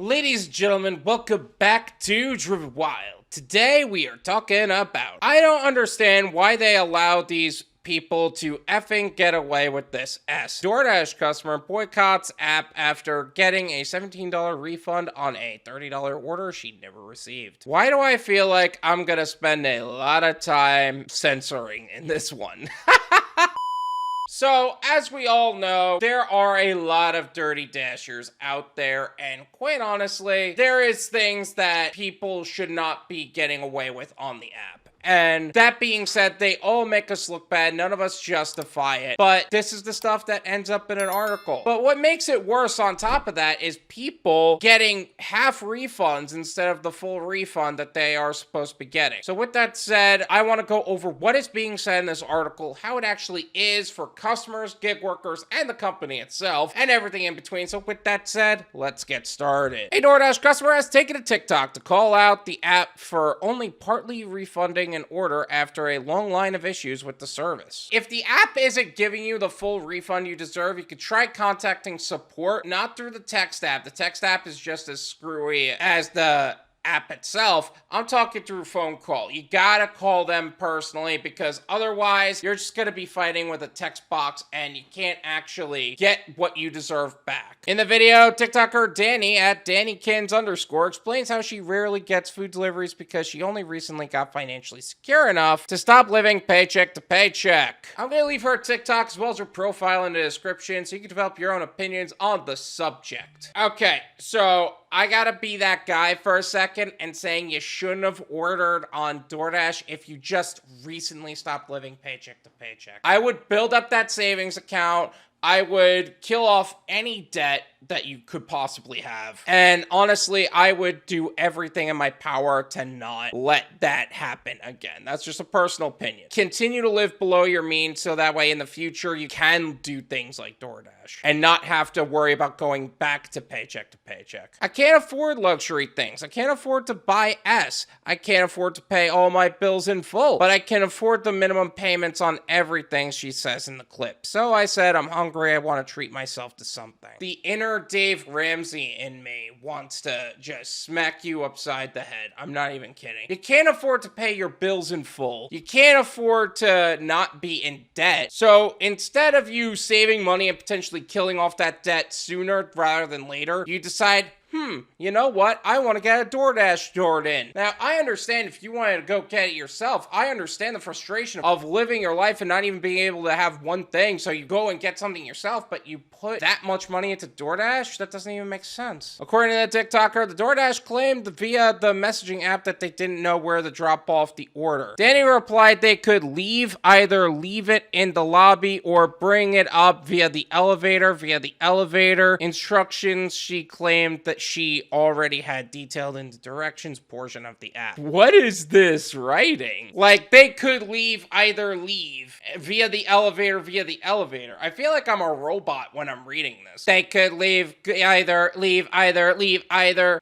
Ladies and gentlemen, welcome back to Driven Wild. Today we are talking about, I don't understand why they allow these people to effing get away with this. Doordash customer boycotts app after getting a $17 refund on a $30 order she never received. Why do I feel like I'm gonna spend a lot of time censoring in this one? So, as we all know, there are a lot of dirty dashers out there, and quite honestly, there is things that people should not be getting away with on the app. And that being said, they all make us look bad. None of us justify it. But this is the stuff that ends up in an article. But what makes it worse on top of that is people getting half refunds instead of the full refund that they are supposed to be getting. So with that said, I want to go over what is being said in this article, how it actually is for customers, gig workers, and the company itself, and everything in between. So with that said, let's get started. A DoorDash customer has taken to TikTok to call out the app for only partly refunding an order after a long line of issues with the service. If the app isn't giving you the full refund you deserve, you could try contacting support, not through the text app. The text app is just as screwy as the app itself. I'm talking through phone call. You gotta call them personally because otherwise you're just gonna be fighting with a text box and you can't actually get what you deserve back. In the video, TikToker Danny at DannyKins_ explains how she rarely gets food deliveries because she only recently got financially secure enough to stop living paycheck to paycheck. I'm gonna leave her TikTok as well as her profile in the description so you can develop your own opinions on the subject. Okay, so I gotta be that guy for a second and saying you shouldn't have ordered on DoorDash if you just recently stopped living paycheck to paycheck. I would build up that savings account. I would kill off any debt that you could possibly have. And honestly, I would do everything in my power to not let that happen again. That's just a personal opinion. Continue to live below your means so that way in the future you can do things like DoorDash and not have to worry about going back to paycheck to paycheck. I can't afford luxury things. I can't afford to buy S. I can't afford to pay all my bills in full, but I can afford the minimum payments on everything, she says in the clip. So I said, I'm hungry. I want to treat myself to something. The inner Dave Ramsey in me wants to just smack you upside the head. I'm not even kidding. You can't afford to pay your bills in full. You can't afford to not be in debt. So instead of you saving money and potentially killing off that debt sooner rather than later, you decide, you know what? I want to get a DoorDash stored in. Now, I understand if you wanted to go get it yourself. I understand the frustration of living your life and not even being able to have one thing. So you go and get something yourself, but you put that much money into DoorDash? That doesn't even make sense. According to the TikToker, the DoorDash claimed via the messaging app that they didn't know where to drop off the order. Danny replied they could either leave it in the lobby or bring it up via the elevator. Via the elevator instructions, she claimed that she already had detailed in the directions portion of the app. What is this writing? Like, they could either leave via the elevator. I feel like I'm a robot when I'm reading this. They could leave either.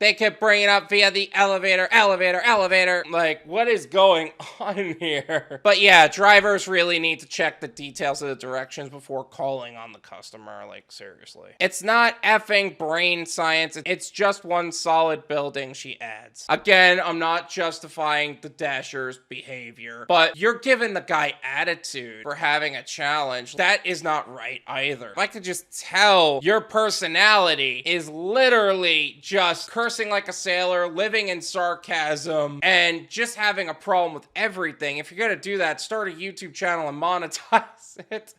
They could bring it up via the elevator. Like, what is going on here? But yeah, drivers really need to check the details of the directions before calling on the customer. Like, seriously. It's not effing brain science. It's just one solid building, she adds. Again, I'm not justifying the Dasher's behavior, but you're giving the guy attitude for having a challenge. That is not right either. If I could just tell your personality is literally just cursing like a sailor, living in sarcasm, and just having a problem with everything. If you're gonna do that, start a YouTube channel and monetize it.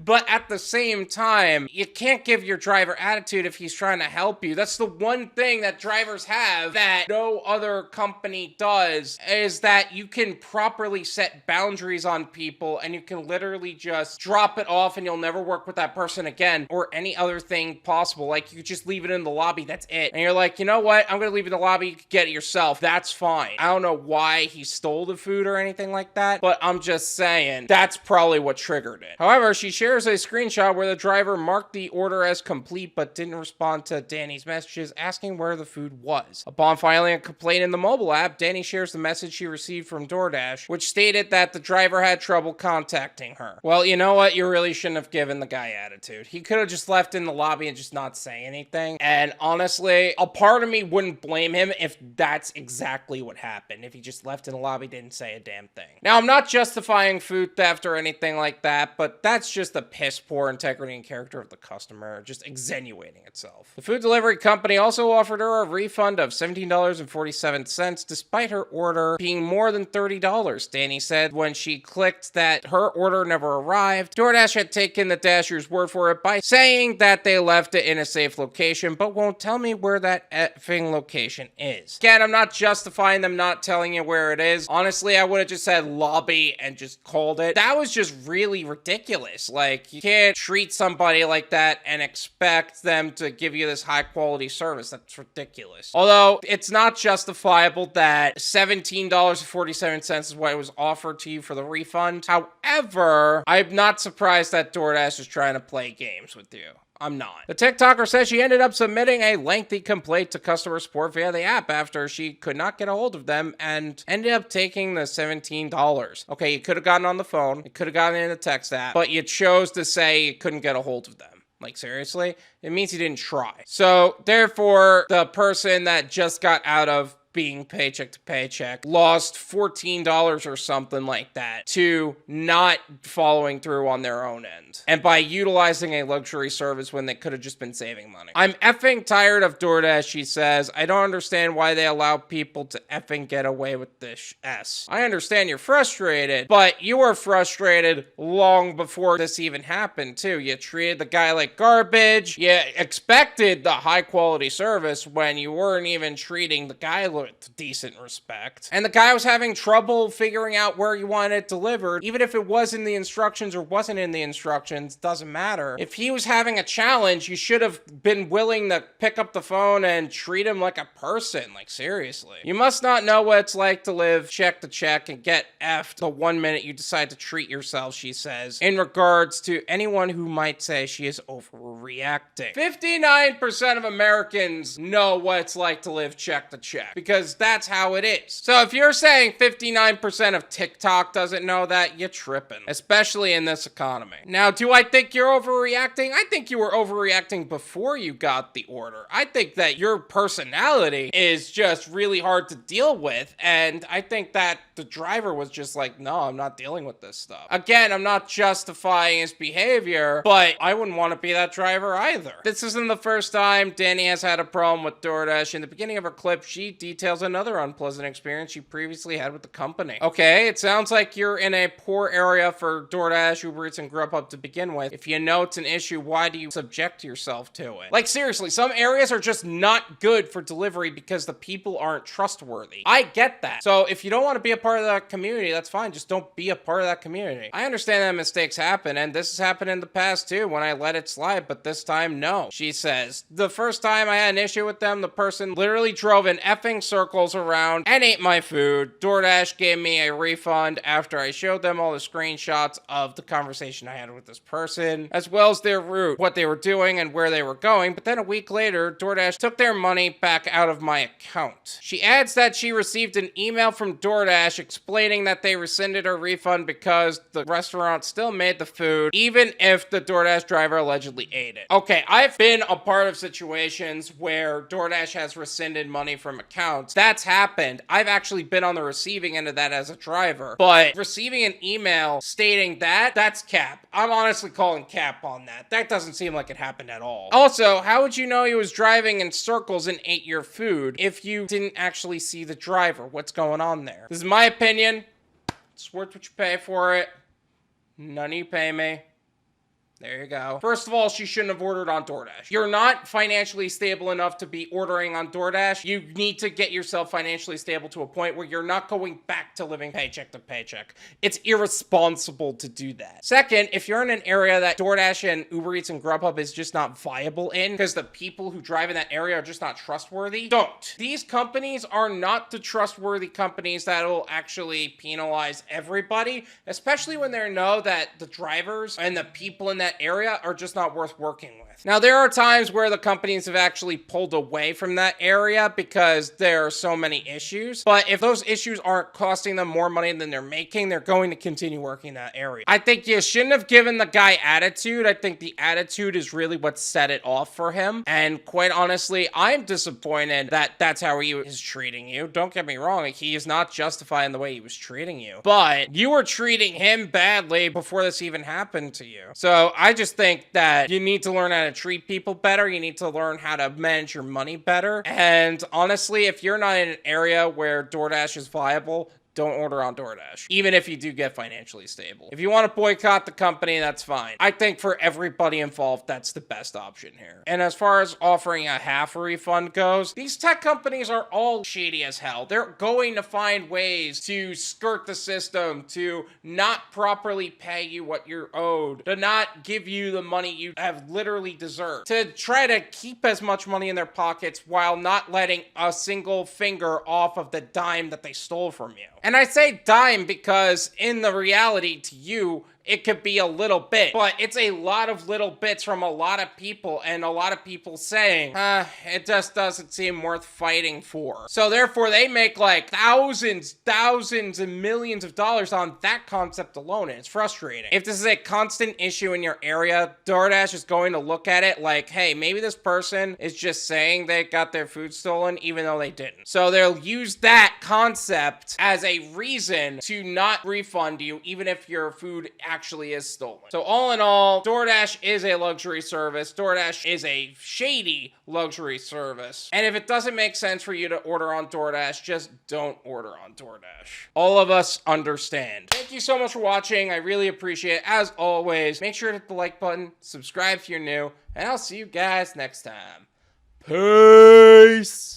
But at the same time, you can't give your driver attitude if he's trying to help you. That's the one thing that drivers have that no other company does, is that you can properly set boundaries on people and you can literally just drop it off and you'll never work with that person again or any other thing possible. Like, you just leave it in the lobby, that's it. And you're like, you know what? I'm gonna leave it in the lobby, you can get it yourself. That's fine. I don't know why he stole the food or anything like that, but I'm just saying that's probably what triggered it. However, she shares a screenshot where the driver marked the order as complete but didn't respond to Danny's messages asking where the food was. Upon filing a complaint in the mobile app, Danny shares the message she received from DoorDash, which stated that the driver had trouble contacting her. Well, you know what? You really shouldn't have given the guy attitude. He could have just left in the lobby and just not say anything. And honestly, a part of me wouldn't blame him if that's exactly what happened. If he just left in the lobby, didn't say a damn thing. Now, I'm not justifying food theft or anything like that, but that's just the piss poor integrity and character of the customer, just extenuating itself. The food delivery company also offered her a refund of $17.47 despite her order being more than $30. Danny said when she clicked that her order never arrived, DoorDash had taken the Dasher's word for it by saying that they left it in a safe location, but won't tell me where that effing location is. Again, I'm not justifying them not telling you where it is. Honestly, I would have just said lobby and just called it. That was just really ridiculous. Like, you can't treat somebody like that and expect them to give you this high quality service. That's ridiculous. Although, it's not justifiable that $17.47 is what was offered to you for the refund. However, I'm not surprised that DoorDash is trying to play games with you. I'm not. The TikToker says she ended up submitting a lengthy complaint to customer support via the app after she could not get a hold of them and ended up taking the $17. Okay, you could have gotten on the phone, you could have gotten in the text app, but you chose to say you couldn't get a hold of them. Like, seriously? It means you didn't try. So, therefore, the person that just got out of being paycheck to paycheck lost $14 or something like that to not following through on their own end, and by utilizing a luxury service when they could have just been saving money. I'm effing tired of DoorDash, she says. I don't understand why they allow people to effing get away with this S. I understand you're frustrated, but you were frustrated long before this even happened too. You treated the guy like garbage. You expected the high quality service when you weren't even treating the guy with decent respect. And the guy was having trouble figuring out where you wanted it delivered. Even if it was in the instructions or wasn't in the instructions, doesn't matter. If he was having a challenge, you should have been willing to pick up the phone and treat him like a person. Like, seriously. You must not know what it's like to live check to check and get effed the 1 minute you decide to treat yourself, she says, in regards to anyone who might say she is overreacting. 59% of Americans know what it's like to live check to check, because that's how it is. So if you're saying 59% of TikTok doesn't know that, you're tripping, especially in this economy. Now, do I think you're overreacting? I think you were overreacting before you got the order. I think that your personality is just really hard to deal with, and I think that the driver was just like, no, I'm not dealing with this stuff. Again, I'm not justifying his behavior, but I wouldn't want to be that driver either. This isn't the first time Danny has had a problem with DoorDash. In the beginning of her clip, she details another unpleasant experience she previously had with the company. Okay, it sounds like you're in a poor area for DoorDash, UberEats, and Grubhub to begin with. If you know it's an issue, why do you subject yourself to it? Like, seriously, some areas are just not good for delivery because the people aren't trustworthy. I get that. So if you don't want to be a part of that community, that's fine. Just don't be a part of that community. I understand that mistakes happen, and this has happened in the past too when I let it slide, but this time, no. She says, the first time I had an issue with them, the person literally drove in effing circles around and ate my food. DoorDash gave me a refund after I showed them all the screenshots of the conversation I had with this person, as well as their route, what they were doing, and where they were going. But then a week later, DoorDash took their money back out of my account. She adds that she received an email from DoorDash explaining that they rescinded her refund because the restaurant still made the food, even if the DoorDash driver allegedly ate it. Okay, I've been a part of situations where DoorDash has rescinded money from accounts. That's happened. I've actually been on the receiving end of that as a driver, but receiving an email stating that, that's cap. I'm honestly calling cap on that. That doesn't seem like it happened at all. Also, how would you know he was driving in circles and ate your food if you didn't actually see the driver? What's going on there? This is my opinion. It's worth what you pay for it. None of you pay me. There you go. First of all, she shouldn't have ordered on DoorDash. You're not financially stable enough to be ordering on DoorDash. You need to get yourself financially stable to a point where you're not going back to living paycheck to paycheck. It's irresponsible to do that. Second, if you're in an area that DoorDash and UberEats and Grubhub is just not viable in because the people who drive in that area are just not trustworthy, don't. These companies are not the trustworthy companies that will actually penalize everybody, especially when they know that the drivers and the people in that area are just not worth working with. with. Now, there are times where the companies have actually pulled away from that area because there are so many issues, but if those issues aren't costing them more money than they're making, they're going to continue working that area. I think you shouldn't have given the guy attitude. I think the attitude is really what set it off for him, and quite honestly, I'm disappointed that that's how he is treating you. Don't get me wrong, he is not justifying the way he was treating you, but you were treating him badly before this even happened to you. So I just think that you need to learn how to treat people better. You need to learn how to manage your money better. And honestly, if you're not in an area where DoorDash is viable, don't order on DoorDash, even if you do get financially stable. If you want to boycott the company, that's fine. I think for everybody involved, that's the best option here. And as far as offering a half refund goes, these tech companies are all shady as hell. They're going to find ways to skirt the system, to not properly pay you what you're owed, to not give you the money you have literally deserved, to try to keep as much money in their pockets while not letting a single finger off of the dime that they stole from you. And I say dime because in the reality to you, it could be a little bit, but it's a lot of little bits from a lot of people, and a lot of people saying, it just doesn't seem worth fighting for. So therefore, they make like thousands and millions of dollars on that concept alone, and it's frustrating. If this is a constant issue in your area, DoorDash is going to look at it like, hey, maybe this person is just saying they got their food stolen, even though they didn't. So they'll use that concept as a reason to not refund you, even if your food actually is stolen. So all in all, DoorDash is a luxury service. DoorDash is a shady luxury service. And if it doesn't make sense for you to order on DoorDash, just don't order on DoorDash. All of us understand. Thank you so much for watching. I really appreciate it. As always, make sure to hit the like button, subscribe if you're new, and I'll see you guys next time. Peace!